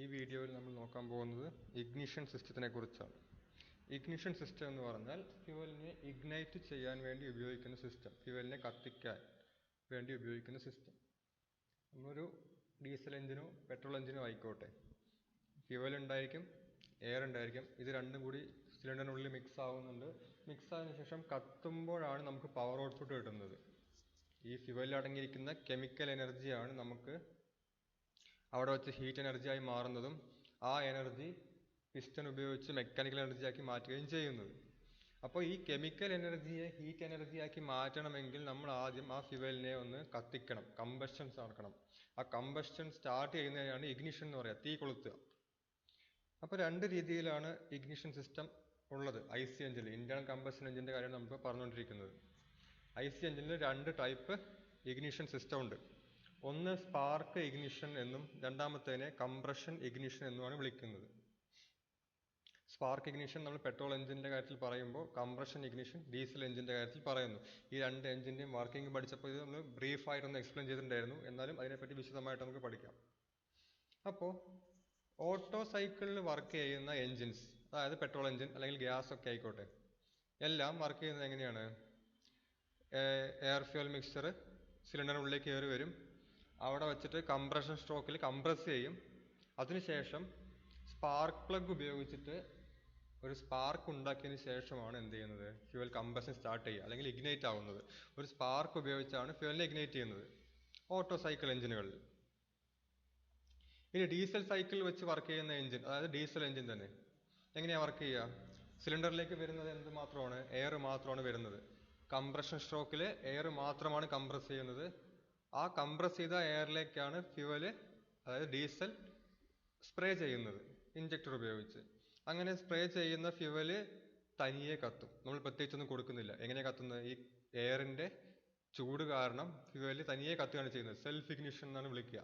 ഈ വീഡിയോയിൽ നമ്മൾ നോക്കാൻ പോകുന്നത് ഇഗ്നിഷൻ സിസ്റ്റത്തിനെ കുറിച്ചാണ്. ഇഗ്നിഷൻ സിസ്റ്റം എന്ന് പറഞ്ഞാൽ ഫ്യൂവലിനെ ഇഗ്നൈറ്റ് ചെയ്യാൻ വേണ്ടി ഉപയോഗിക്കുന്ന സിസ്റ്റം, ഫ്യൂവലിനെ കത്തിക്കാൻ വേണ്ടി ഉപയോഗിക്കുന്ന സിസ്റ്റം. ഒരു ഡീസൽ എഞ്ചിനോ പെട്രോൾ എഞ്ചിനോ ആയിക്കോട്ടെ, ഫ്യൂവൽ ഉണ്ടായിരിക്കും, എയർ ഉണ്ടായിരിക്കും. ഇത് രണ്ടും കൂടി സിലിണ്ടറിനുള്ളിൽ മിക്സ് ആവുന്നുണ്ട്. മിക്സ് ആയതിനു ശേഷം കത്തുമ്പോഴാണ് നമുക്ക് പവർ ഔട്ട്പുട്ട് കിട്ടുന്നത്. ഈ ഫ്യൂവലിൽ അടങ്ങിയിരിക്കുന്ന കെമിക്കൽ എനർജിയാണ് നമുക്ക് അവിടെ വെച്ച് ഹീറ്റ് എനർജിയായി മാറുന്നതും ആ എനർജി പിസ്റ്റൺ ഉപയോഗിച്ച് മെക്കാനിക്കൽ എനർജിയാക്കി മാറ്റുകയും ചെയ്യുന്നത്. അപ്പോൾ ഈ കെമിക്കൽ എനർജിയെ ഹീറ്റ് എനർജിയാക്കി മാറ്റണമെങ്കിൽ നമ്മൾ ആദ്യം ആ ഫ്യൂവലിനെ ഒന്ന് കത്തിക്കണം, കമ്പഷൻ നടക്കണം. ആ കമ്പഷൻ സ്റ്റാർട്ട് ചെയ്യുന്നതിനാണ് ഇഗ്നിഷൻ എന്ന് പറയുക, തീ കൊളുത്തുക. അപ്പോൾ രണ്ട് രീതിയിലാണ് ഇഗ്നിഷൻ സിസ്റ്റം ഉള്ളത്. IC എഞ്ചിനിൽ, ഇന്റേണൽ കമ്പഷൻ എഞ്ചിൻ്റെ കാര്യം നമ്മൾ പറഞ്ഞുകൊണ്ടിരിക്കുന്നത്. IC എഞ്ചിനിൽ രണ്ട് ടൈപ്പ് ഇഗ്നിഷൻ സിസ്റ്റം ഉണ്ട്. ഒന്ന് സ്പാർക്ക് ഇഗ്നിഷൻ എന്നും രണ്ടാമത്തേനെ കംപ്രഷൻ ഇഗ്നിഷൻ എന്നുമാണ് വിളിക്കുന്നത്. സ്പാർക്ക് ഇഗ്നിഷൻ നമ്മൾ പെട്രോൾ എഞ്ചിൻ്റെ കാര്യത്തിൽ പറയുമ്പോൾ, കംപ്രഷൻ ഇഗ്നിഷൻ ഡീസൽ എഞ്ചിൻ്റെ കാര്യത്തിൽ പറയുന്നു. ഈ രണ്ട് എഞ്ചിൻ്റെയും വർക്കിംഗ് പഠിച്ചപ്പോൾ ഇത് നമ്മൾ ബ്രീഫായിട്ടൊന്ന് എക്സ്പ്ലെയിൻ ചെയ്തിട്ടുണ്ടായിരുന്നു. എന്നാലും അതിനെപ്പറ്റി വിശദമായിട്ട് നമുക്ക് പഠിക്കാം. അപ്പോൾ ഓട്ടോ സൈക്കിളിൽ വർക്ക് ചെയ്യുന്ന എഞ്ചിൻസ്, അതായത് പെട്രോൾ എഞ്ചിൻ അല്ലെങ്കിൽ ഗ്യാസ് ഒക്കെ ആയിക്കോട്ടെ, എല്ലാം വർക്ക് ചെയ്യുന്നത് എങ്ങനെയാണ്? എയർ ഫ്യൂൽ മിക്സ്ചർ സിലിണ്ടറിനുള്ളിലേക്ക് കയറി വരും. അവിടെ വെച്ചിട്ട് കംപ്രഷൻ സ്ട്രോക്കിൽ കംപ്രസ് ചെയ്യും. അതിനുശേഷം സ്പാർക്ക് പ്ലഗ് ഉപയോഗിച്ചിട്ട് ഒരു സ്പാർക്ക് ഉണ്ടാക്കിയതിന് ശേഷമാണ് എന്ത് ചെയ്യുന്നത്? ഫ്യൂവൽ കമ്പഷൻ സ്റ്റാർട്ട് ചെയ്യുക അല്ലെങ്കിൽ ഇഗ്നൈറ്റ് ആവുന്നത്. ഒരു സ്പാർക്ക് ഉപയോഗിച്ചാണ് ഫ്യൂവലിനെ ഇഗ്നൈറ്റ് ചെയ്യുന്നത് ഓട്ടോ സൈക്കിൾ എഞ്ചിനുകളിൽ. ഇനി ഡീസൽ സൈക്കിളിൽ വെച്ച് വർക്ക് ചെയ്യുന്ന എഞ്ചിൻ, അതായത് ഡീസൽ എഞ്ചിൻ തന്നെ എങ്ങനെയാണ് വർക്ക് ചെയ്യുക? സിലിണ്ടറിലേക്ക് വരുന്നത് എന്ത് മാത്രമാണ്? എയർ മാത്രമാണ് വരുന്നത്. കംപ്രഷൻ സ്ട്രോക്കിൽ എയർ മാത്രമാണ് കംപ്രസ് ചെയ്യുന്നത്. ആ കംപ്രസ് ചെയ്ത എയറിലേക്കാണ് ഫ്യൂവല്, അതായത് ഡീസൽ സ്പ്രേ ചെയ്യുന്നത് ഇഞ്ചക്ടർ ഉപയോഗിച്ച്. അങ്ങനെ സ്പ്രേ ചെയ്യുന്ന ഫ്യൂവല് തനിയെ കത്തും. നമ്മൾ പ്രത്യേകിച്ചൊന്നും കൊടുക്കുന്നില്ല. എങ്ങനെയാണ് കത്തുന്നത്? ഈ എയറിന്റെ ചൂട് കാരണം ഫ്യൂവല് തനിയെ കത്തുകയാണ് ചെയ്യുന്നത്. സെൽഫ് ഇഗ്നിഷൻ എന്നാണ് വിളിക്കുക.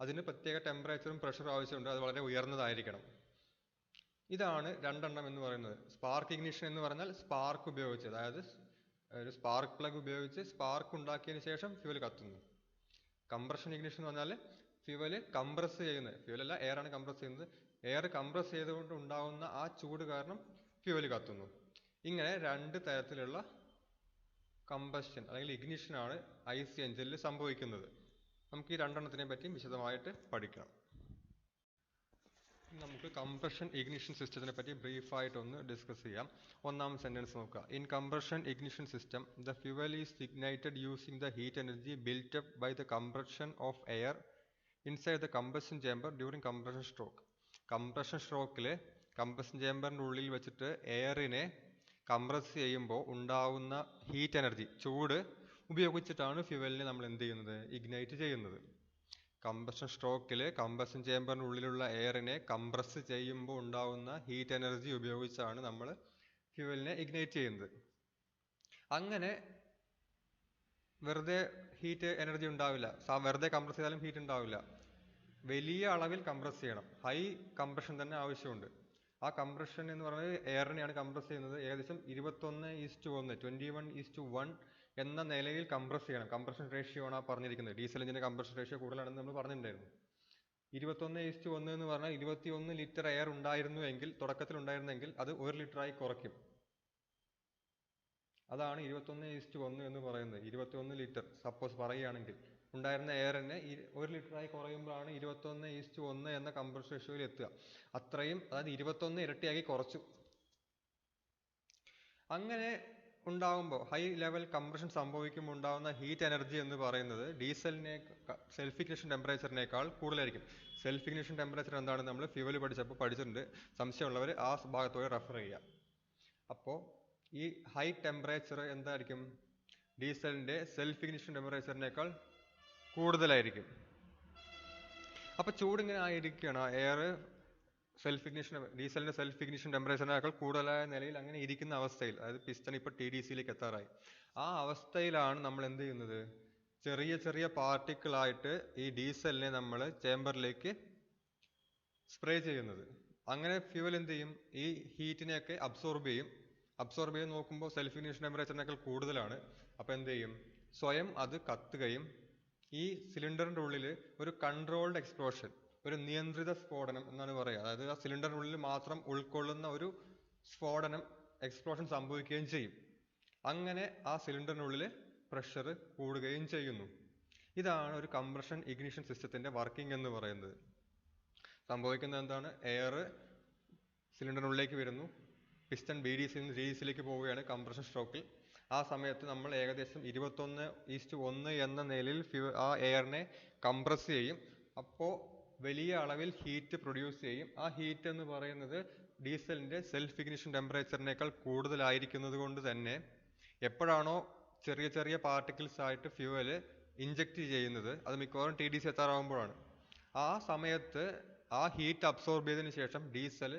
അതിന് പ്രത്യേക ടെമ്പറേച്ചറും പ്രഷറും ആവശ്യമുണ്ട്. അത് വളരെ ഉയർന്നതായിരിക്കണം. ഇതാണ് രണ്ടെണ്ണം എന്ന് പറയുന്നത്. സ്പാർക്ക് ഇഗ്നിഷൻ എന്ന് പറഞ്ഞാൽ സ്പാർക്ക് ഉപയോഗിച്ച്, അതായത് ഒരു സ്പാർക്ക് പ്ലഗ് ഉപയോഗിച്ച് സ്പാർക്ക് ഉണ്ടാക്കിയതിന് ശേഷം ഫ്യൂവൽ കത്തുന്നു. കംപ്രഷൻ ഇഗ്നിഷൻ എന്ന് പറഞ്ഞാൽ ഫ്യൂവല് കംപ്രസ് ചെയ്യുന്നത്, ഫ്യൂവലല്ല എയർ ആണ് കംപ്രസ് ചെയ്യുന്നത്. എയർ കംപ്രസ് ചെയ്തുകൊണ്ട് ഉണ്ടാവുന്ന ആ ചൂട് കാരണം ഫ്യൂവൽ കത്തുന്നു. ഇങ്ങനെ രണ്ട് തരത്തിലുള്ള കമ്പഷൻ അല്ലെങ്കിൽ ഇഗ്നിഷൻ ആണ് IC എഞ്ചിനിൽ സംഭവിക്കുന്നത്. നമുക്ക് ഈ രണ്ടെണ്ണത്തിനെ പറ്റിയും വിശദമായിട്ട് പഠിക്കാം. നമുക്ക് കംപ്രഷൻ ഇഗ്നിഷൻ സിസ്റ്റത്തിനെ പറ്റി ബ്രീഫായിട്ടൊന്ന് ഡിസ്കസ് ചെയ്യാം. ഒന്നാമത്തെ സെന്റൻസ് നോക്കുക. In compression ignition system the fuel is ignited using the heat energy built up by the compression of air inside the combustion chamber during compression stroke. Compression സ്ട്രോക്കിൽ compression ചേംബറിൻ്റെ ഉള്ളിൽ വെച്ചിട്ട് എയറിനെ compress ചെയ്യുമ്പോൾ ഉണ്ടാവുന്ന heat energy, ചൂട് ഉപയോഗിച്ചിട്ടാണ് ഫ്യൂവലിനെ നമ്മൾ എന്ത് ചെയ്യുന്നത്? ഇഗ്നൈറ്റ് ചെയ്യുന്നത്. കംപ്രഷൻ സ്ട്രോക്കിൽ കംപ്രഷൻ ചേംബറിൻ്റെ ഉള്ളിലുള്ള എയറിനെ കംപ്രസ് ചെയ്യുമ്പോൾ ഉണ്ടാവുന്ന ഹീറ്റ് എനർജി ഉപയോഗിച്ചാണ് നമ്മൾ ഫ്യൂവലിനെ ഇഗ്നൈറ്റ് ചെയ്യുന്നത്. അങ്ങനെ വെറുതെ ഹീറ്റ് എനർജി ഉണ്ടാവില്ല. വെറുതെ കംപ്രസ് ചെയ്താലും ഹീറ്റ് ഉണ്ടാവില്ല. വലിയ അളവിൽ കംപ്രസ് ചെയ്യണം. ഹൈ കംപ്രഷൻ തന്നെ ആവശ്യമുണ്ട്. ആ കംപ്രഷൻ എന്ന് പറയുന്നത് എയറിനെയാണ് കംപ്രസ് ചെയ്യുന്നത്. ഏകദേശം 21:1, 21:1 എന്ന നിലയിൽ കംപ്രസ് ചെയ്യണം. കംപ്രഷൻ റേഷ്യോ ആണ് പറഞ്ഞിരിക്കുന്നത്. ഡീസൽ എഞ്ചിന്റെ കംപ്രഷൻ റേഷ്യോ കൂടുതലാണെന്ന് നമ്മൾ പറഞ്ഞിട്ടുണ്ടായിരുന്നു. 21:1 എന്ന് പറഞ്ഞാൽ 21 ലിറ്റർ എയർ ഉണ്ടായിരുന്നു എങ്കിൽ, തുടക്കത്തിൽ ഉണ്ടായിരുന്നെങ്കിൽ അത് 1 ലിറ്ററായി കുറയ്ക്കും. അതാണ് 21:1 എന്ന് പറയുന്നത്. 21 ലിറ്റർ സപ്പോസ് പറയുകയാണെങ്കിൽ ഉണ്ടായിരുന്ന എയറിനെ 1 ലിറ്ററായി കുറയുമ്പോഴാണ് 21:1 എന്ന കംപ്രഷൻ റേഷ്യോയിൽ എത്തുക. അത്രയും, അതായത് 21 ഇരട്ടിയാക്കി കുറച്ചു. അങ്ങനെ ഉണ്ടാകുമ്പോൾ, ഹൈ ലെവൽ കംപ്രഷൻ സംഭവിക്കുമ്പോൾ ഉണ്ടാകുന്ന ഹീറ്റ് എനർജി എന്ന് പറയുന്നത് ഡീസലിനെ സെൽഫ് ഇഗ്നിഷൻ ടെമ്പറേച്ചറിനേക്കാൾ കൂടുതലായിരിക്കും. സെൽഫ് ഇഗ്നിഷൻ ടെമ്പറേച്ചർ എന്താണെന്ന് നമ്മൾ ഫ്യൂവൽ പഠിച്ചപ്പോൾ പഠിച്ചിട്ടുണ്ട്. സംശയമുള്ളവർ ആ ഭാഗത്തോടെ റെഫർ ചെയ്യുക. അപ്പോൾ ഈ ഹൈ ടെമ്പറേച്ചർ എന്തായിരിക്കും? ഡീസലിന്റെ സെൽഫ് ഇഗ്നിഷൻ ടെമ്പറേച്ചറിനേക്കാൾ കൂടുതലായിരിക്കും. അപ്പോൾ ചൂടിങ്ങനെ ആയിരിക്കുകയാണ്. എയർ സെൽഫ് ഇഗ്നിഷൻ, ഡീസലിന്റെ സെൽഫ് ഇഗ്നിഷൻ ടെമ്പറേച്ചറിനേക്കാൾ കൂടുതലായ നിലയിൽ അങ്ങനെ ഇരിക്കുന്ന അവസ്ഥയിൽ, അതായത് പിസ്റ്റൺ ഇപ്പോൾ TDCയിലേക്ക് എത്താറായി. ആ അവസ്ഥയിലാണ് നമ്മൾ എന്ത് ചെയ്യുന്നത്? ചെറിയ ചെറിയ പാർട്ടിക്കിളായിട്ട് ഈ ഡീസലിനെ നമ്മൾ ചേംബറിലേക്ക് സ്പ്രേ ചെയ്യുന്നത്. അങ്ങനെ ഫ്യൂവൽ എന്ത് ചെയ്യും? ഈ ഹീറ്റിനെയൊക്കെ അബ്സോർബ് ചെയ്യും. അബ്സോർബ് ചെയ്ത് നോക്കുമ്പോൾ സെൽഫ് ഇഗ്നിഷൻ ടെമ്പറേച്ചറിനേക്കാൾ കൂടുതലാണ്. അപ്പോൾ എന്ത് ചെയ്യും? സ്വയം അത് കത്തുകയും ഈ സിലിണ്ടറിൻ്റെ ഉള്ളിൽ ഒരു കൺട്രോൾഡ് എക്സ്പ്ലോഷൻ, ഒരു നിയന്ത്രിത സ്ഫോടനം എന്നാണ് പറയുക. അതായത് ആ സിലിണ്ടറിനുള്ളിൽ മാത്രം ഉൾക്കൊള്ളുന്ന ഒരു സ്ഫോടനം, എക്സ്പ്ലോഷൻ സംഭവിക്കുകയും ചെയ്യും. അങ്ങനെ ആ സിലിണ്ടറിനുള്ളിൽ പ്രഷർ കൂടുകയും ചെയ്യുന്നു. ഇതാണ് ഒരു കംപ്രഷൻ ഇഗ്നിഷൻ സിസ്റ്റത്തിന്റെ വർക്കിംഗ് എന്ന് പറയുന്നത്. സംഭവിക്കുന്നത് എന്താണ്? എയർ സിലിണ്ടറിനുള്ളിലേക്ക് വരുന്നു, പിസ്റ്റൺ BDC നിന്ന് GDCയിലേക്ക് പോവുകയാണ് കംപ്രഷൻ സ്ട്രോക്കിൽ. ആ സമയത്ത് നമ്മൾ ഏകദേശം 21:1 എന്ന നിലയിൽ ആ എയറിനെ കംപ്രസ് ചെയ്യും. അപ്പോൾ വലിയ അളവിൽ ഹീറ്റ് പ്രൊഡ്യൂസ് ചെയ്യും. ആ ഹീറ്റ് എന്ന് പറയുന്നത് ഡീസലിന്റെ സെൽഫ് ഇഗ്നിഷൻ ടെമ്പറേച്ചറിനേക്കാൾ കൂടുതലായിരിക്കുന്നത് കൊണ്ട് തന്നെ എപ്പോഴാണോ ചെറിയ ചെറിയ പാർട്ടിക്കിൾസ് ആയിട്ട് ഫ്യൂവൽ ഇഞ്ചക്ട് ചെയ്യുന്നത്, അത് മിക്കവാറും TDC എത്താറാകുമ്പോഴാണ്. ആ സമയത്ത് ആ ഹീറ്റ് അബ്സോർബ് ചെയ്തതിനു ശേഷം ഡീസൽ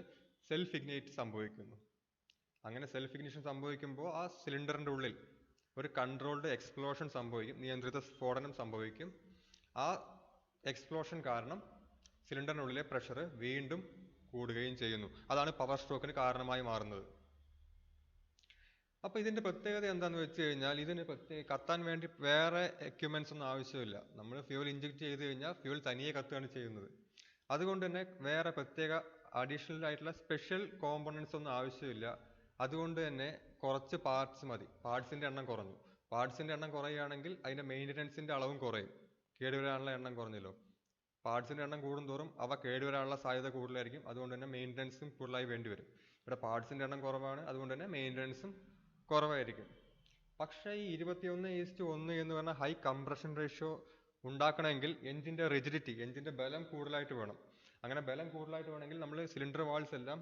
സെൽഫ് ഇഗ്നൈറ്റ് സംഭവിക്കുന്നു. അങ്ങനെ സെൽഫ് ഇഗ്നിഷൻ സംഭവിക്കുമ്പോൾ ആ സിലിണ്ടറിന്റെ ഉള്ളിൽ ഒരു കൺട്രോൾഡ് എക്സ്പ്ലോഷൻ സംഭവിക്കും, നിയന്ത്രിത സ്ഫോടനം സംഭവിക്കും. ആ എക്സ്പ്ലോഷൻ കാരണം സിലിണ്ടറിനുള്ളിലെ പ്രഷർ വീണ്ടും കൂടുകയും ചെയ്യുന്നു. അതാണ് പവർ സ്ട്രോക്കിന് കാരണമായി മാറുന്നത്. അപ്പോൾ ഇതിന്റെ പ്രത്യേകത എന്താണെന്ന് വെച്ച് കഴിഞ്ഞാൽ, ഇതിന് കത്താൻ വേണ്ടി വേറെ എക്യുപ്മെന്റ്സ് ഒന്നും ആവശ്യമില്ല. നമ്മൾ ഫ്യൂവൽ ഇഞ്ചക്ട് ചെയ്ത് കഴിഞ്ഞാൽ ഫ്യൂവൽ തനിയെ കത്തുകയാണ് ചെയ്യുന്നത്. അതുകൊണ്ട് തന്നെ വേറെ പ്രത്യേക അഡീഷണൽ ആയിട്ടുള്ള സ്പെഷ്യൽ കോമ്പണൻസ് ഒന്നും ആവശ്യമില്ല. അതുകൊണ്ട് തന്നെ കുറച്ച് പാർട്സ് മതി. പാർട്സിന്റെ എണ്ണം കുറഞ്ഞു. പാർട്സിന്റെ എണ്ണം കുറയുകയാണെങ്കിൽ അതിന്റെ മെയിൻ്റനൻസിന്റെ അളവും കുറയും. കേടുവരാനുള്ള എണ്ണം കുറഞ്ഞല്ലോ. പാർട്സിന്റെ എണ്ണം കൂടുന്തോറും അവ കേടുവരാനുള്ള സാധ്യത കൂടുതലായിരിക്കും. അതുകൊണ്ട് തന്നെ മെയിൻ്റനൻസും കൂടുതലായി വേണ്ടി വരും. ഇവിടെ പാർട്സിന്റെ എണ്ണം കുറവാണ്, അതുകൊണ്ട് തന്നെ മെയിൻ്റനൻസും കുറവായിരിക്കും. പക്ഷേ ഈ 21:1 എന്ന് പറഞ്ഞ ഹൈ കംപ്രഷൻ റേഷ്യോ ഉണ്ടാക്കണമെങ്കിൽ എഞ്ചിന്റെ റിജിഡിറ്റി, എഞ്ചിന്റെ ബലം കൂടുതലായിട്ട് വേണം. അങ്ങനെ ബലം കൂടുതലായിട്ട് വേണമെങ്കിൽ നമ്മൾ സിലിണ്ടർ വാൾസ് എല്ലാം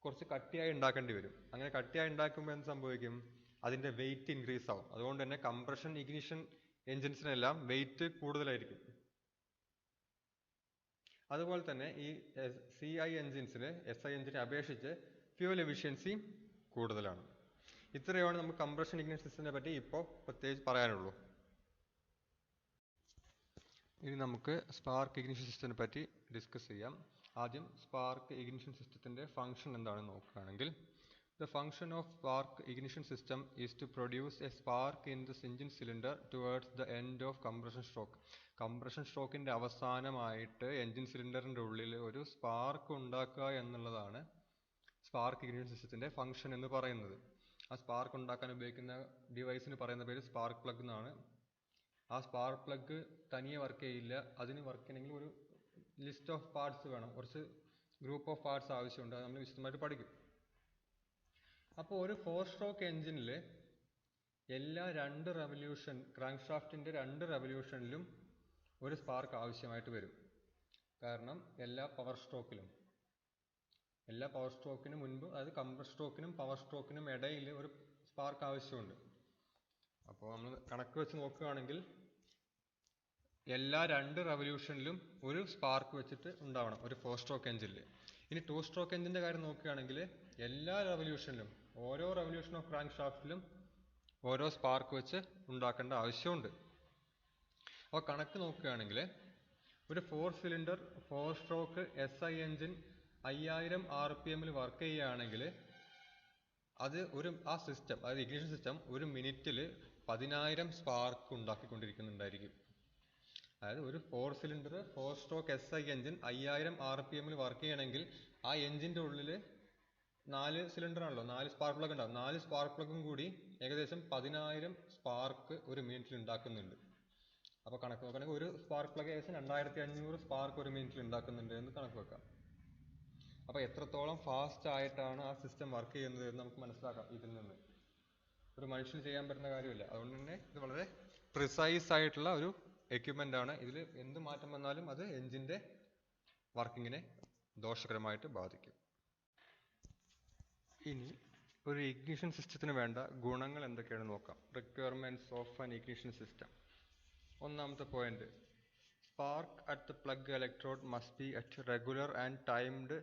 കുറച്ച് കട്ടിയായി ഉണ്ടാക്കേണ്ടി വരും. അങ്ങനെ കട്ടിയായി ഉണ്ടാക്കുമ്പോൾ എന്ത് സംഭവിക്കും? അതിന്റെ വെയിറ്റ് ഇൻക്രീസ് ആവും. അതുകൊണ്ട് തന്നെ കംപ്രഷൻ ഇഗ്നിഷൻ എഞ്ചിൻസിനെല്ലാം വെയിറ്റ് കൂടുതലായിരിക്കും. അതുപോലെ തന്നെ ഈ CI എഞ്ചിൻസിന് SI എഞ്ചിനെ അപേക്ഷിച്ച് ഫ്യൂവൽ എഫിഷ്യൻസി കൂടുതലാണ്. ഇത്രയാണ് നമുക്ക് കംപ്രഷൻ ഇഗ്നിഷൻ സിസ്റ്റത്തിനെ പറ്റി ഇപ്പോൾ പ്രത്യേകിച്ച് പറയാനുള്ളൂ. ഇനി നമുക്ക് സ്പാർക്ക് ഇഗ്നിഷൻ സിസ്റ്റത്തിനെ പറ്റി ഡിസ്കസ് ചെയ്യാം. ആദ്യം സ്പാർക്ക് ഇഗ്നിഷൻ സിസ്റ്റത്തിന്റെ ഫംഗ്ഷൻ എന്താണെന്ന് നോക്കുകയാണെങ്കിൽ, the function of spark ignition system is to produce a spark in the engine cylinder towards the end of compression stroke. Compression സ്ട്രോക്കിന്റെ അവസാനമായിട്ട് എൻജിൻ സിലിണ്ടറിന്റെ ഉള്ളിൽ ഒരു സ്പാർക്ക് ഉണ്ടാക്കുക എന്നുള്ളതാണ് സ്പാർക്ക് ഇഗ്നിഷൻ സിസ്റ്റത്തിന്റെ ഫംഗ്ഷൻ എന്ന് പറയുന്നത്. ആ സ്പാർക്ക് ഉണ്ടാക്കാൻ ഉപയോഗിക്കുന്ന ഡിവൈസിന് പറയുന്ന പേര് സ്പാർക്ക് പ്ലഗ് എന്നാണ്. ആ സ്പാർക്ക് പ്ലഗ് തനിയെ വർക്ക് ചെയ്യില്ല. അതിന് വർക്ക് ചെയ്യണമെങ്കിൽ ഒരു ലിസ്റ്റ് ഓഫ് പാർട്സ് വേണം, കുറച്ച് ഗ്രൂപ്പ് ഓഫ് പാർട്സ് ആവശ്യമുണ്ട്. അത് നമ്മൾ വിശദമായിട്ട് പഠിക്കും. അപ്പോൾ ഒരു 4 സ്ട്രോക്ക് എഞ്ചിനിൽ എല്ലാ 2 റെവല്യൂഷൻ, ക്രാങ്ക് ഷാഫ്റ്റിന്റെ 2 റെവല്യൂഷനിലും ഒരു സ്പാർക്ക് ആവശ്യമായിട്ട് വരും. കാരണം എല്ലാ പവർ സ്ട്രോക്കിനും മുൻപ്, അതായത് കംപ്രഷൻ സ്ട്രോക്കിനും പവർ സ്ട്രോക്കിനും ഇടയിൽ ഒരു സ്പാർക്ക് ആവശ്യമുണ്ട്. അപ്പോൾ നമ്മൾ കണക്ക് വെച്ച് നോക്കുകയാണെങ്കിൽ എല്ലാ 2 റെവല്യൂഷനിലും ഒരു സ്പാർക്ക് വെച്ചിട്ട് ഉണ്ടാവണം ഒരു 4 സ്ട്രോക്ക് എഞ്ചിനിൽ. ഇനി 2 സ്ട്രോക്ക് എഞ്ചിന്റെ കാര്യം നോക്കുകയാണെങ്കിൽ എല്ലാ റെവല്യൂഷനിലും, ഓരോ റെവല്യൂഷൻ ഓഫ് ക്രാങ്ക് ഷാഫ്റ്റിലും ഓരോ സ്പാർക്ക് വെച്ച് ഉണ്ടാക്കേണ്ട ആവശ്യമുണ്ട്. അപ്പോൾ കണക്ക് നോക്കുകയാണെങ്കിൽ ഒരു 4 cylinder 4 stroke SI engine 5000 RPM work ചെയ്യുകയാണെങ്കിൽ അത് ആ സിസ്റ്റം, അതായത് ഇഗ്നിഷൻ സിസ്റ്റം ഒരു മിനിറ്റിൽ 10000 സ്പാർക്ക് ഉണ്ടാക്കിക്കൊണ്ടിരിക്കുന്നുണ്ടായിരിക്കും. അതായത് ഒരു 4 cylinder 4 stroke SI engine 5000 RPM work ചെയ്യണമെങ്കിൽ ആ എഞ്ചിന്റെ ഉള്ളിൽ 4 സിലിണ്ടർ ആണല്ലോ, 4 സ്പാർക്ക് പ്ലഗ് ഉണ്ടാവും. 4 സ്പാർക്ക് പ്ലഗും കൂടി ഏകദേശം 10000 സ്പാർക്ക് ഒരു മിനിറ്റിൽ ഉണ്ടാക്കുന്നുണ്ട്. അപ്പോൾ കണക്ക് നോക്കുകയാണെങ്കിൽ ഒരു സ്പാർക്ക് പ്ലഗ് ഏകദേശം 2500 സ്പാർക്ക് ഒരു മിനിറ്റിൽ ഉണ്ടാക്കുന്നുണ്ട് എന്ന് കണക്ക് വെക്കാം. അപ്പോൾ എത്രത്തോളം ഫാസ്റ്റ് ആയിട്ടാണ് ആ സിസ്റ്റം വർക്ക് ചെയ്യുന്നത് എന്ന് നമുക്ക് മനസ്സിലാക്കാം ഇതിൽ നിന്ന്. ഒരു മനുഷ്യന് ചെയ്യാൻ പറ്റുന്ന കാര്യമില്ല. അതുകൊണ്ട് തന്നെ ഇത് വളരെ പ്രിസൈസ് ആയിട്ടുള്ള ഒരു എക്യുപ്മെന്റ് ആണ്. ഇതിൽ എന്ത് മാറ്റം വന്നാലും അത് എഞ്ചിന്റെ വർക്കിങ്ങിനെ ദോഷകരമായിട്ട് ബാധിക്കും. ഇനി ഒരു ഇഗ്നിഷൻ സിസ്റ്റത്തിന് വേണ്ട ഗുണങ്ങൾ എന്തൊക്കെയാണെന്ന് നോക്കാം. Requirements of an ignition system. ഒന്നാമത്തെ point, spark at the plug electrode must be at regular and timed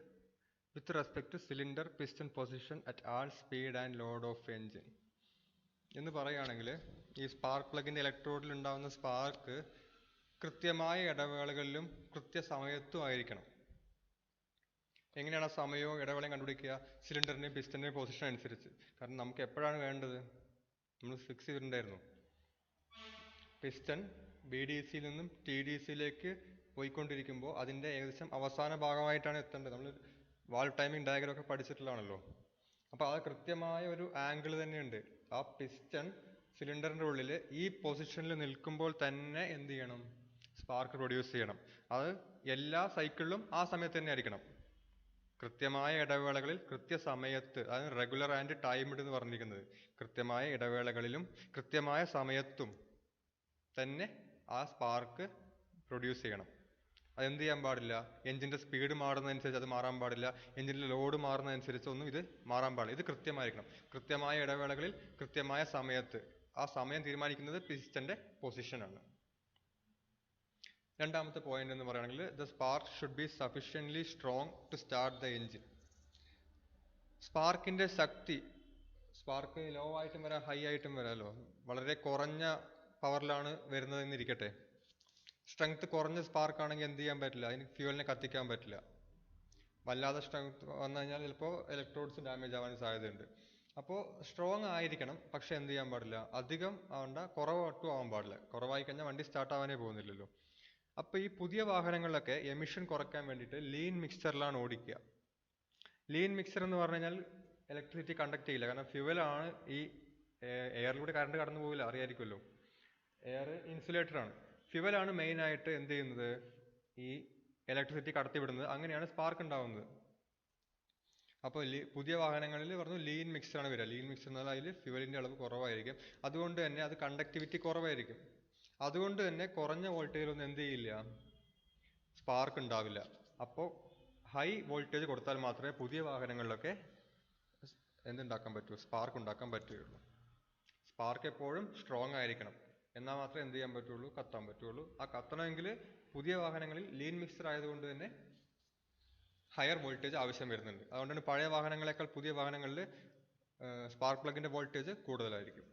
with respect to cylinder piston position at all speed and load of engine എന്ന് പറയുകയാണെങ്കിൽ, ഈ spark പ്ലഗിന്റെ ഇലക്ട്രോഡിൽ ഉണ്ടാകുന്ന spark കൃത്യമായ ഇടവേളകളിലും കൃത്യസമയത്തും ആയിരിക്കണം. എങ്ങനെയാണ് ആ സമയവും ഇടവേളയും കണ്ടുപിടിക്കുക? സിലിണ്ടറിന്റെയും പിസ്റ്റന്റെയും പൊസിഷൻ അനുസരിച്ച്. കാരണം നമുക്ക് എപ്പോഴാണ് വേണ്ടത് നമ്മൾ ഫിക്സ് ചെയ്തിട്ടുണ്ടായിരുന്നു. പിസ്റ്റൺ BDCയിൽ നിന്നും TDCയിലേക്ക് പോയിക്കൊണ്ടിരിക്കുമ്പോൾ അതിൻ്റെ ഏകദേശം അവസാന ഭാഗമായിട്ടാണ് എത്തേണ്ടത്. നമ്മൾ വാൾ ടൈമിംഗ് ഡയഗ്രം ഒക്കെ പഠിച്ചിട്ടുള്ളതാണല്ലോ. അപ്പോൾ അത് കൃത്യമായ ഒരു ആംഗിൾ തന്നെയുണ്ട്. ആ പിസ്റ്റൺ സിലിണ്ടറിൻ്റെ ഉള്ളിൽ ഈ പൊസിഷനിൽ നിൽക്കുമ്പോൾ തന്നെ എന്ത് ചെയ്യണം? സ്പാർക്ക് പ്രൊഡ്യൂസ് ചെയ്യണം. അത് എല്ലാ സൈക്കിളിലും ആ സമയത്ത് തന്നെ ആയിരിക്കണം. കൃത്യമായ ഇടവേളകളിൽ കൃത്യസമയത്ത്, അതായത് റെഗുലർ ആൻഡ് ടൈംഡ് എന്ന് പറഞ്ഞിരിക്കുന്നത്, കൃത്യമായ ഇടവേളകളിലും കൃത്യമായ സമയത്തും തന്നെ ആ സ്പാർക്ക് പ്രൊഡ്യൂസ് ചെയ്യണം. അതെന്ത് ചെയ്യാൻ പാടില്ല? എഞ്ചിൻ്റെ സ്പീഡ് മാറുന്നതനുസരിച്ച് അത് മാറാൻ പാടില്ല. എഞ്ചിൻ്റെ ലോഡ് മാറുന്നതനുസരിച്ച് ഒന്നും ഇത് മാറാൻ പാടില്ല. ഇത് കൃത്യമായിരിക്കണം. കൃത്യമായ ഇടവേളകളിൽ കൃത്യമായ സമയത്ത്. ആ സമയം തീരുമാനിക്കുന്നത് പിസ്റ്റൻ്റെ പൊസിഷനാണ്. രണ്ടാമത്തെ പോയിന്റ് എന്ന് പറയുകയാണെങ്കിൽ the spark should be sufficiently strong to start the engine. സ്പാർക്കിൻ്റെ ശക്തി, സ്പാർക്ക് ലോ ആയിട്ടും വരാം ഹൈ ആയിട്ടും വരാമല്ലോ. വളരെ കുറഞ്ഞ പവറിലാണ് വരുന്നതെന്നിരിക്കട്ടെ. സ്ട്രെങ്ത് കുറഞ്ഞ സ്പാർക്ക് ആണെങ്കിൽ എന്ത് ചെയ്യാൻ പറ്റില്ല? അതിന് ഫ്യൂവലിനെ കത്തിക്കാൻ പറ്റില്ല. വല്ലാതെ സ്ട്രെങ്ത് വന്നു കഴിഞ്ഞാൽ ചിലപ്പോൾ ഇലക്ട്രോഡ്സ് ഡാമേജ് ആവാൻ സാധ്യതയുണ്ട്. അപ്പോൾ സ്ട്രോങ് ആയിരിക്കണം, പക്ഷെ എന്ത് ചെയ്യാൻ പാടില്ല? അധികം ആവണ്ട, കുറവൊട്ടും ആവാൻ പാടില്ല. കുറവായി കഴിഞ്ഞാൽ വണ്ടി സ്റ്റാർട്ട് ആവാനേ പോകുന്നില്ലല്ലോ. അപ്പോൾ ഈ പുതിയ വാഹനങ്ങളിലൊക്കെ എമിഷൻ കുറയ്ക്കാൻ വേണ്ടിയിട്ട് ലീൻ മിക്സ്ചറിലാണ് ഓടിക്കുക. ലീൻ മിക്സ്ചർ എന്ന് പറഞ്ഞു കഴിഞ്ഞാൽ ഇലക്ട്രിസിറ്റി കണ്ടക്ട് ചെയ്യില്ല. കാരണം ഫ്യൂവലാണ്. ഈ എയറിലൂടെ കറണ്ട് കടന്നു പോകില്ല, അറിയായിരിക്കുമല്ലോ. എയർ ഇൻസുലേറ്റഡ് ആണ്. ഫ്യൂവലാണ് മെയിനായിട്ട് എന്ത് ചെയ്യുന്നത്? ഈ ഇലക്ട്രിസിറ്റി കടത്തിവിടുന്നത്. അങ്ങനെയാണ് സ്പാർക്ക് ഉണ്ടാവുന്നത്. അപ്പോൾ പുതിയ വാഹനങ്ങളിൽ പറഞ്ഞു ലീൻ മിക്സ്ചറാണ് വരിക. ലീൻ മിക്സ്ചർ എന്നാൽ അതിൽ ഫ്യൂവലിൻ്റെ അളവ് കുറവായിരിക്കും. അതുകൊണ്ട് തന്നെ അത് കണ്ടക്ടിവിറ്റി കുറവായിരിക്കും. അതുകൊണ്ട് തന്നെ കുറഞ്ഞ വോൾട്ടേജിലൊന്നും എന്ത് ചെയ്യില്ല? സ്പാർക്ക് ഉണ്ടാവില്ല. അപ്പോൾ ഹൈ വോൾട്ടേജ് കൊടുത്താൽ മാത്രമേ പുതിയ വാഹനങ്ങളിലൊക്കെ എന്തുണ്ടാക്കാൻ പറ്റൂ? സ്പാർക്ക് ഉണ്ടാക്കാൻ പറ്റുകയുള്ളൂ. സ്പാർക്ക് എപ്പോഴും സ്ട്രോങ് ആയിരിക്കണം. എന്നാൽ മാത്രമേ എന്ത് ചെയ്യാൻ പറ്റുള്ളൂ? കത്താൻ പറ്റുള്ളൂ. ആ കത്തണമെങ്കിൽ പുതിയ വാഹനങ്ങളിൽ ലീൻ മിക്സ്ചർ ആയതുകൊണ്ട് തന്നെ ഹയർ വോൾട്ടേജ് ആവശ്യം വരുന്നുണ്ട്. അതുകൊണ്ട് തന്നെ പഴയ വാഹനങ്ങളെക്കാൾ പുതിയ വാഹനങ്ങളിൽ സ്പാർക്ക് പ്ലഗിൻ്റെ വോൾട്ടേജ് കൂടുതലായിരിക്കും.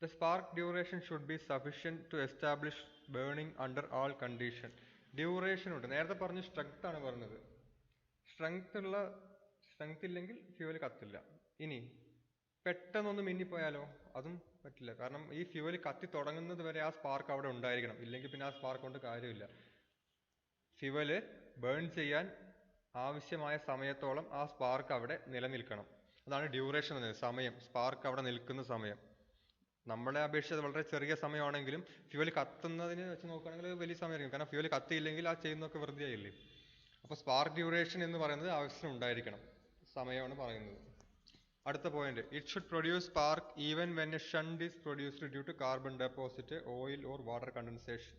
The spark duration should be sufficient to establish burning under all condition. Duration ഉണ്ട്. നേരത്തെ പറഞ്ഞ സ്ട്രെങ്ത് ആണ് പറഞ്ഞത്. സ്ട്രെങ്ത് ഇല്ലെങ്കിൽ ഫ്യൂവൽ കത്തില്ല. ഇനി പെട്ടെന്നൊന്ന് മിന്നിപ്പോയാലോ? അതും പറ്റില്ല. കാരണം ഈ ഫ്യൂവൽ കത്തി തുടങ്ങുന്നത് വരെ ആ സ്പാർക്ക് അവിടെ ഉണ്ടായിരിക്കണം. ഇല്ലെങ്കിൽ പിന്നെ ആ സ്പാർക്ക് കൊണ്ട് കാര്യമില്ല. ഫ്യൂവല് ബേൺ ചെയ്യാൻ ആവശ്യമായ സമയത്തോളം ആ സ്പാർക്ക് അവിടെ നിലനിൽക്കണം. അതാണ് ഡ്യൂറേഷൻ എന്നത്. സമയം, സ്പാർക്ക് അവിടെ നിൽക്കുന്ന സമയം. നമ്മളെ അപേക്ഷിച്ച് വളരെ ചെറിയ സമയമാണെങ്കിലും ഫ്യൂവൽ കത്തുന്നതിന് വെച്ച് നോക്കുകയാണെങ്കിൽ വലിയ സമയമായിരിക്കും. കാരണം ഫ്യൂവൽ കത്തിയില്ലെങ്കിൽ ആ ചെയ്യുന്നതൊക്കെ വെറുതെ ആയില്ലേ. അപ്പോൾ സ്പാർക്ക് ഡ്യൂറേഷൻ എന്ന് പറയുന്നത് ആവശ്യം ഉണ്ടായിരിക്കണം. സമയമാണ് പറയുന്നത്. അടുത്ത point, it should produce spark even when a shunt is produced due to carbon deposit, oil or water condensation.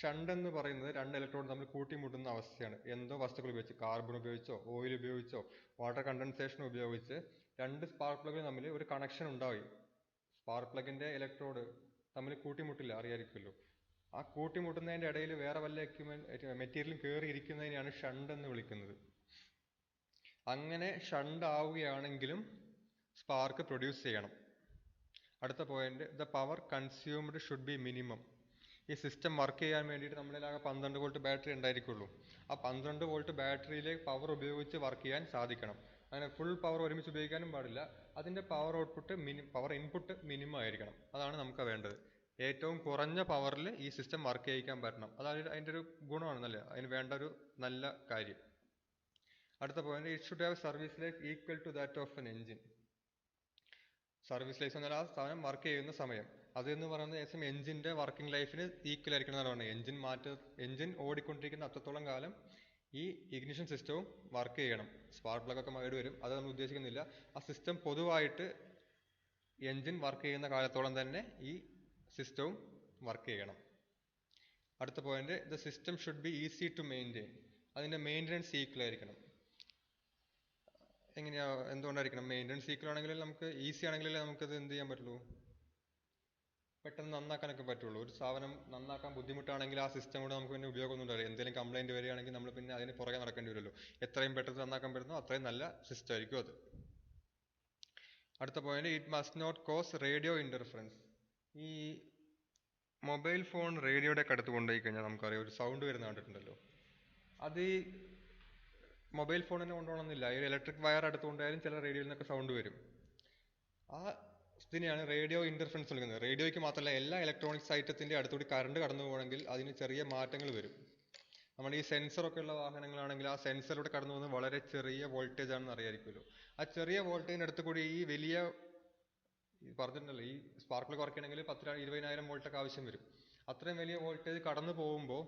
Shunt എന്ന് പറയുന്നത് രണ്ട് ഇലക്ട്രോൺ തമ്മിൽ കൂട്ടിമുട്ടുന്ന അവസ്ഥയാണ്. എന്തോ വസ്തുക്കൾ ഉപയോഗിച്ച്, കാർബൺ ഉപയോഗിച്ചോ ഓയിൽ ഉപയോഗിച്ചോ വാട്ടർ കണ്ടൻസേഷൻ ഉപയോഗിച്ച് രണ്ട് സ്പാർക്ക് പ്ലഗുകൾ തമ്മിൽ ഒരു കണക്ഷൻ ഉണ്ടായി. സ്പാർക്ക് പ്ലഗിൻ്റെ ഇലക്ട്രോഡ് തമ്മിൽ കൂട്ടിമുട്ടില്ല, അറിയായിരിക്കുമല്ലോ. ആ കൂട്ടിമുട്ടുന്നതിൻ്റെ ഇടയിൽ വേറെ വല്ല മെറ്റീരിയലും കയറി ഇരിക്കുന്നതിനെയാണ് ഷണ്ട് എന്ന് വിളിക്കുന്നത്. അങ്ങനെ ഷണ്ട് ആവുകയാണെങ്കിലും സ്പാർക്ക് പ്രൊഡ്യൂസ് ചെയ്യണം. അടുത്ത point, the power consumed should be minimum. ഈ സിസ്റ്റം വർക്ക് ചെയ്യാൻ വേണ്ടിയിട്ട് നമ്മളിലാകെ 12 വോൾട്ട് ബാറ്ററി ഉണ്ടായിരിക്കുള്ളൂ. ആ 12 വോൾട്ട് ബാറ്ററിയിലെ പവർ ഉപയോഗിച്ച് വർക്ക് ചെയ്യാൻ സാധിക്കണം. അങ്ങനെ ഫുൾ പവർ ഒരുമിച്ച് ഉപയോഗിക്കാനും പാടില്ല. അതിൻ്റെ power output power input minimum ആയിരിക്കണം. അതാണ് നമുക്ക് വേണ്ടത്. ഏറ്റവും കുറഞ്ഞ പവറിൽ ഈ സിസ്റ്റം വർക്ക് ചെയ്യിക്കാൻ പറ്റണം. അതാണ് അതിൻ്റെ ഒരു ഗുണമാണ്, അതിന് വേണ്ട ഒരു നല്ല കാര്യം. അടുത്ത point, it should have service life equal to that of an engine. Service life എന്നാൽ ആ സാധനം വർക്ക് ചെയ്യുന്ന സമയം. അതെന്ന് പറയുന്നത് ഏകദേശം എഞ്ചിൻ്റെ വർക്കിംഗ് ലൈഫിന് ഈക്വൽ ആയിരിക്കണം എന്നാണ് പറയുന്നത്. എഞ്ചിൻ ഓടിക്കൊണ്ടിരിക്കുന്ന അത്രത്തോളം കാലം ഈ ഇഗ്നിഷൻ സിസ്റ്റവും വർക്ക് ചെയ്യണം. സ്പാർക്ക് പ്ലഗ് ഒക്കെ മൈഡ് വരും, അത് നമ്മൾ ഉദ്ദേശിക്കുന്നില്ല. ആ സിസ്റ്റം പൊതുവായിട്ട് എഞ്ചിൻ വർക്ക് ചെയ്യുന്ന കാലത്തോളം തന്നെ ഈ സിസ്റ്റവും വർക്ക് ചെയ്യണം. അടുത്ത point, the system should be easy to maintain. അതിൻ്റെ മെയിൻ്റനൻസ് ഈക്വൽ ആയിരിക്കണം. എന്തുകൊണ്ടായിരിക്കണം? മെയിൻ്റനൻസ് ഈക്വൽ ആണെങ്കിൽ നമുക്ക് ഈസി ആണെങ്കിലല്ലേ നമുക്കത് എന്ത് ചെയ്യാൻ പറ്റുള്ളൂ? പെട്ടെന്ന് നന്നാക്കാനൊക്കെ പറ്റുള്ളൂ. ഒരു സാധനം നന്നാക്കാൻ ബുദ്ധിമുട്ടാണെങ്കിൽ ആ സിസ്റ്റം കൊണ്ട് നമുക്ക് പിന്നെ ഉപയോഗമൊന്നും ഉണ്ടാവില്ല. എന്തെങ്കിലും കംപ്ലൈൻറ്റ് വരികയാണെങ്കിൽ നമ്മൾ പിന്നെ അതിന് പുറകെ നടക്കേണ്ടി വരുമല്ലോ. എത്രയും പെട്ടെന്ന് നന്നാക്കാൻ പറ്റുന്നോ അത്രയും നല്ല സിസ്റ്റം ആയിരിക്കും അത്. അടുത്ത point, it must not cause radio interference. ഈ മൊബൈൽ ഫോൺ റേഡിയോയുടെ ഒക്കെ അടുത്ത് കൊണ്ടുപോയി കഴിഞ്ഞാൽ നമുക്കറിയാം ഒരു സൗണ്ട് വരുന്ന കണ്ടിട്ടുണ്ടല്ലോ. അത് ഈ മൊബൈൽ ഫോണിനെ കൊണ്ടുപോകണമെന്നില്ല. ഈ ഇലക്ട്രിക് വയർ അടുത്ത് കൊണ്ടുപോയാലും ചില റേഡിയോയിൽ നിന്നൊക്കെ സൗണ്ട് വരും. ആ ഇതിനെയാണ് റേഡിയോ ഇൻ്റർഫറൻസ് വിളിക്കുന്നത്. റേഡിയോയ്ക്ക് മാത്രമല്ല എല്ലാ ഇലക്ട്രോണിക്സ് ഐറ്റത്തിൻ്റെ അടുത്തുകൂടി കറണ്ട് കടന്നു പോകണമെങ്കിൽ അതിന് ചെറിയ മാറ്റങ്ങൾ വരും. നമ്മുടെ ഈ സെൻസറൊക്കെ ഉള്ള വാഹനങ്ങളാണെങ്കിൽ ആ സെൻസറിലൂടെ കടന്നു പോകുന്നത് വളരെ ചെറിയ വോൾട്ടേജ് ആണെന്ന് അറിയാമായിരിക്കുമല്ലോ. ആ ചെറിയ വോൾട്ടേജിൻ്റെ അടുത്ത് കൂടി ഈ വലിയ പറഞ്ഞിട്ടുണ്ടല്ലോ, ഈ സ്പാർക്കിൾ കുറയ്ക്കണമെങ്കിൽ 20,000 വോൾട്ടൊക്കെ ആവശ്യം വരും. അത്രയും വലിയ വോൾട്ടേജ് കടന്നു പോകുമ്പോൾ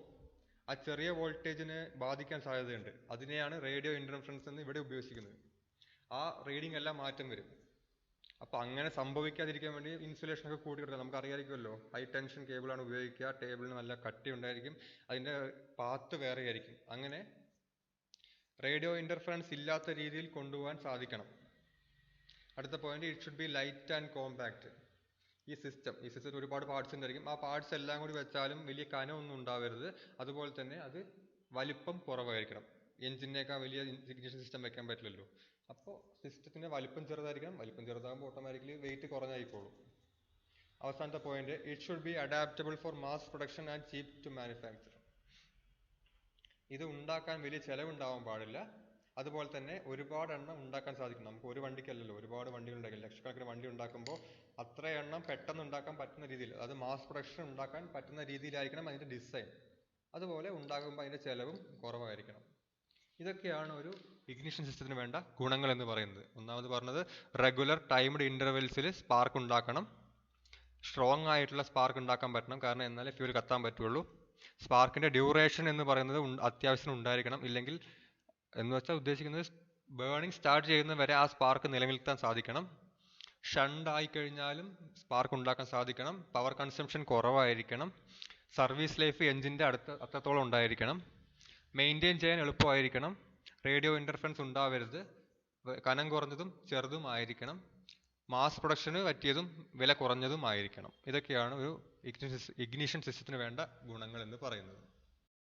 ആ ചെറിയ വോൾട്ടേജിനെ ബാധിക്കാൻ സാധ്യതയുണ്ട്. അതിനെയാണ് റേഡിയോ ഇൻ്റർഫറൻസ് എന്ന് ഇവിടെ ഉപയോഗിക്കുന്നത്. ആ റീഡിംഗ് എല്ലാം മാറ്റം വരും. അപ്പോൾ അങ്ങനെ സംഭവിക്കാതിരിക്കാൻ വേണ്ടി ഇൻസുലേഷൻ ഒക്കെ കൂട്ടി കൊടുക്കുക. നമുക്ക് അറിയാമായിരിക്കുമല്ലോ, ഹൈ ടെൻഷൻ കേബിളാണ് ഉപയോഗിക്കുക. ടേബിളിന് നല്ല കട്ടി ഉണ്ടായിരിക്കും, അതിൻ്റെ പാത്ത് വേറെ ആയിരിക്കും. അങ്ങനെ റേഡിയോ ഇൻ്റർഫറൻസ് ഇല്ലാത്ത രീതിയിൽ കൊണ്ടുപോകാൻ സാധിക്കണം. അടുത്ത point, it should B light and compact. ഈ സിസ്റ്റത്തിൽ ഒരുപാട് പാർട്സ് ഉണ്ടായിരിക്കും. ആ പാർട്സ് എല്ലാം കൂടി വെച്ചാലും വലിയ കനമൊന്നും ഉണ്ടാവരുത്. അതുപോലെ തന്നെ അത് വലിപ്പം കുറവായിരിക്കണം. എഞ്ചിനേക്കാൾ വലിയ ഇഗ്നിഷൻ സിസ്റ്റം വെക്കാൻ പറ്റില്ലല്ലോ. അപ്പോൾ സിസ്റ്റത്തിൻ്റെ വലിപ്പം ചെറുതായിരിക്കണം. വലിപ്പം ചെറുതാകുമ്പോൾ ഓട്ടോമാറ്റിക്കലി വെയിറ്റ് കുറഞ്ഞായിക്കോളും. അവസാനത്തെ point, it should be adaptable for mass production and cheap to manufacture. ഇത് ഉണ്ടാക്കാൻ വലിയ ചിലവുണ്ടാവാൻ പാടില്ല. അതുപോലെ തന്നെ ഒരുപാട് എണ്ണം ഉണ്ടാക്കാൻ സാധിക്കും. നമുക്ക് ഒരു വണ്ടിക്കല്ലല്ലോ, ഒരുപാട് വണ്ടികൾ ഉണ്ടാക്കില്ല. ലക്ഷക്കണക്കിന് വണ്ടി ഉണ്ടാക്കുമ്പോൾ അത്ര എണ്ണം പെട്ടെന്ന് ഉണ്ടാക്കാൻ പറ്റുന്ന രീതിയിൽ, അത് മാസ് പ്രൊഡക്ഷൻ ഉണ്ടാക്കാൻ പറ്റുന്ന രീതിയിലായിരിക്കണം അതിൻ്റെ ഡിസൈൻ. അതുപോലെ ഉണ്ടാകുമ്പോൾ അതിൻ്റെ ചിലവും കുറവായിരിക്കണം. ഇതൊക്കെയാണ് ഒരു ഇഗ്നിഷൻ സിസ്റ്റത്തിന് വേണ്ട ഗുണങ്ങൾ എന്ന് പറയുന്നത്. ഒന്നാമത് പറഞ്ഞത്, റെഗുലർ ടൈംഡ് ഇൻ്റർവെൽസിൽ സ്പാർക്ക് ഉണ്ടാക്കണം. സ്ട്രോങ് ആയിട്ടുള്ള സ്പാർക്ക് ഉണ്ടാക്കാൻ പറ്റണം, കാരണം എന്നാലേ ഫ്യൂൽ കത്താൻ പറ്റുള്ളൂ. സ്പാർക്കിൻ്റെ ഡ്യൂറേഷൻ എന്ന് പറയുന്നത് അത്യാവശ്യം ഉണ്ടായിരിക്കണം. ഇല്ലെങ്കിൽ എന്ന് വെച്ചാൽ ഉദ്ദേശിക്കുന്നത് ബേണിംഗ് സ്റ്റാർട്ട് ചെയ്യുന്നത് വരെ ആ സ്പാർക്ക് നിലനിർത്താൻ സാധിക്കണം. ഷണ്ട് ആയി കഴിഞ്ഞാലും സ്പാർക്ക് ഉണ്ടാക്കാൻ സാധിക്കണം. പവർ കൺസംഷൻ കുറവായിരിക്കണം. സർവീസ് ലൈഫ് എഞ്ചിൻ്റെ അത്രത്തോളം ഉണ്ടായിരിക്കണം. മെയിൻറ്റെയിൻ ചെയ്യാൻ എളുപ്പമായിരിക്കണം. റേഡിയോ ഇൻ്റർഫറൻസ് ഉണ്ടാവരുത്. കനം കുറഞ്ഞതും ചെറുതും ആയിരിക്കണം. മാസ് പ്രൊഡക്ഷന് പറ്റിയതും വില കുറഞ്ഞതും ആയിരിക്കണം. ഇതൊക്കെയാണ് ഒരു ഇഗ്നിഷൻ സിസ്റ്റത്തിന് വേണ്ട ഗുണങ്ങൾ എന്ന് പറയുന്നത്.